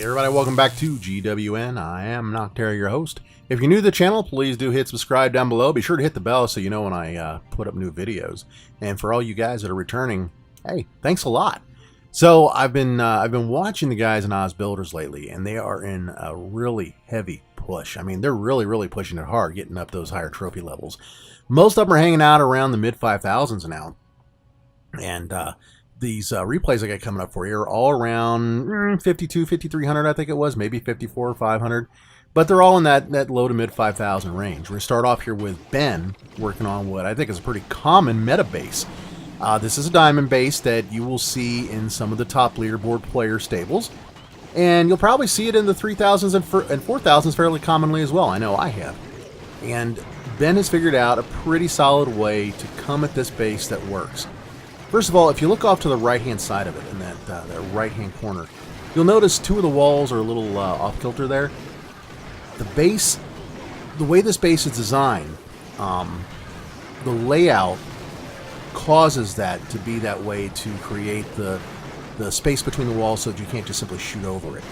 Hey everybody, welcome back to GWN. I am Noctera, your host. If you're new to the channel, please do hit subscribe down below. Be sure to hit the bell so you know when I put up new videos. And for all you guys that are returning, hey, thanks a lot. So I've been watching the guys in Oz Builders lately, and they are in a really heavy push. I mean, they're really pushing it hard, getting up those higher trophy levels. Most of them are hanging out around the mid 5,000s now, and these replays I got coming up for you are all around 52, 5,300, I think it was, maybe 54 or 500. But they're all in that low to mid 5,000 range. We're going to start off here with Ben, working on what I think is a pretty common meta base. This is a diamond base that you will see in some of the top leaderboard player stables. And you'll probably see it in the 3,000s and 4,000s fairly commonly as well. I know I have. And Ben has figured out a pretty solid way to come at this base that works. First of all, if you look off to the right-hand side of it, in that right-hand corner, you'll notice two of the walls are a little off-kilter there. The way this base is designed, the layout causes that to be that way to create the space between the walls so that you can't just simply shoot over it.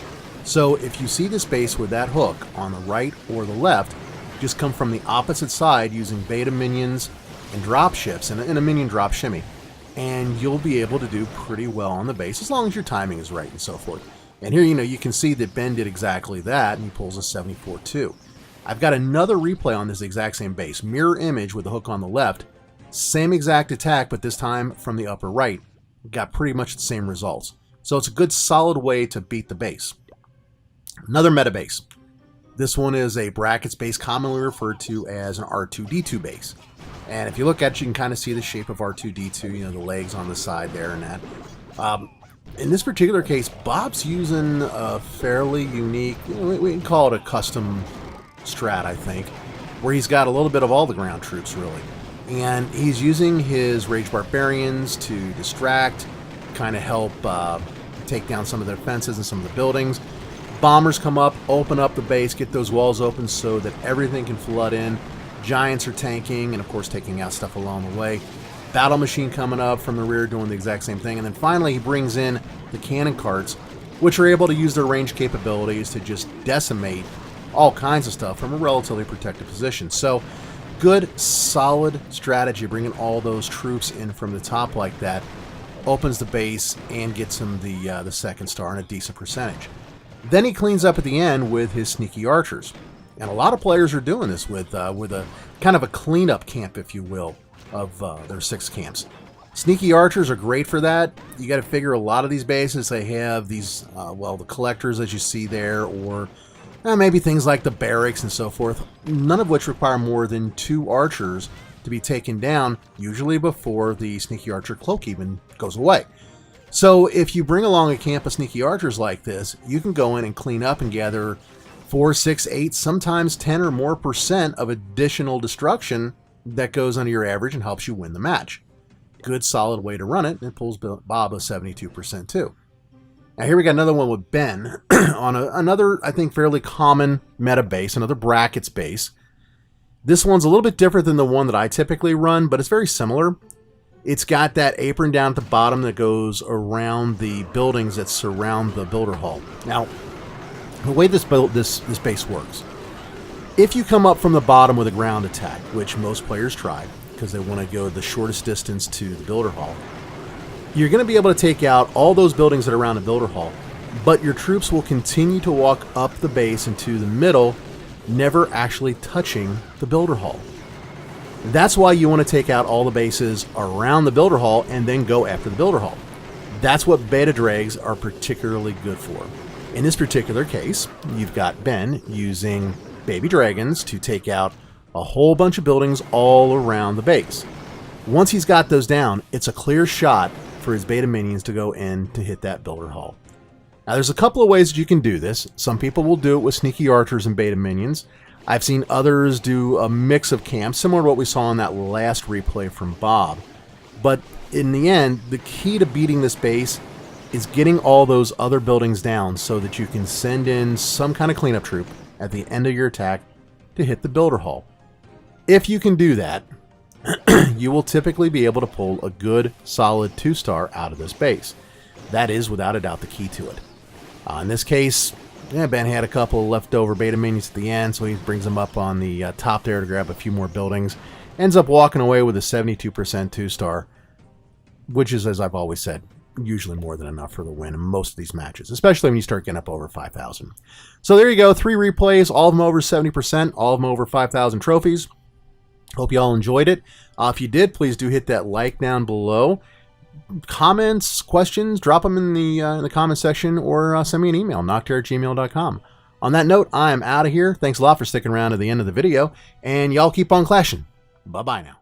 So if you see this base with that hook on the right or the left, just come from the opposite side using beta minions and drop ships and a minion drop shimmy. And you'll be able to do pretty well on the base as long as your timing is right and so forth. And here, you can see that Ben did exactly that, and he pulls a 74-2. I've got another replay on this exact same base, mirror image with the hook on the left, same exact attack, but this time from the upper right. Got pretty much the same results. So it's a good solid way to beat the base. Another meta base. This one is a brackets base, commonly referred to as an R2-D2 base. And if you look at it, you can kind of see the shape of R2-D2, the legs on the side there and that. In this particular case, Bob's using a fairly unique, we can call it a custom strat, I think, where he's got a little bit of all the ground troops, really. And he's using his Rage Barbarians to distract, kind of help take down some of the defenses and some of the buildings. Bombers come up, open up the base, get those walls open so that everything can flood in. Giants are tanking and, of course, taking out stuff along the way. Battle machine coming up from the rear doing the exact same thing. And then finally he brings in the cannon carts, which are able to use their range capabilities to just decimate all kinds of stuff from a relatively protected position. So good, solid strategy, bringing all those troops in from the top like that. Opens the base and gets him the second star in a decent percentage. Then he cleans up at the end with his sneaky archers. And a lot of players are doing this with a kind of a cleanup camp, if you will, of their 6 camps. Sneaky archers are great for that. You got to figure a lot of these bases, they have these, the collectors as you see there, or maybe things like the barracks and so forth, none of which require more than 2 archers to be taken down, usually before the sneaky archer cloak even goes away. So if you bring along a camp of sneaky archers like this, you can go in and clean up and gather 4, 6, 8, sometimes 10 or more % of additional destruction that goes under your average and helps you win the match. Good solid way to run it, and it pulls Bob a 72% too. Now here we got another one with Ben on another, I think, fairly common meta base, another brackets base. This one's a little bit different than the one that I typically run, but it's very similar. It's got that apron down at the bottom that goes around the buildings that surround the builder hall. Now, the way this base works, if you come up from the bottom with a ground attack, which most players try because they want to go the shortest distance to the builder hall, you're going to be able to take out all those buildings that are around the builder hall, but your troops will continue to walk up the base into the middle, never actually touching the builder hall. That's why you want to take out all the bases around the builder hall and then go after the builder hall. That's what beta drags are particularly good for. In this particular case, you've got Ben using baby dragons to take out a whole bunch of buildings all around the base. Once he's got those down, it's a clear shot for his beta minions to go in to hit that builder hall. Now there's a couple of ways that you can do this. Some people will do it with sneaky archers and beta minions. I've seen others do a mix of camps, similar to what we saw in that last replay from Bob. But in the end, the key to beating this base is getting all those other buildings down so that you can send in some kind of cleanup troop at the end of your attack to hit the builder hall. If you can do that, you will typically be able to pull a good, solid 2-star out of this base. That is, without a doubt, the key to it. In this case, yeah, Ben had a couple leftover beta minions at the end, so he brings them up on the top there to grab a few more buildings. Ends up walking away with a 72% 2-star, which is, as I've always said, usually more than enough for the win in most of these matches, especially when you start getting up over 5,000. So there you go, 3 replays, all of them over 70%, all of them over 5,000 trophies. Hope you all enjoyed it. If you did, please do hit that like down below. Comments, questions, drop them in the comment section, or send me an email, noctair@gmail.com. On that note, I am out of here. Thanks a lot for sticking around to the end of the video, and y'all keep on clashing. Bye-bye now.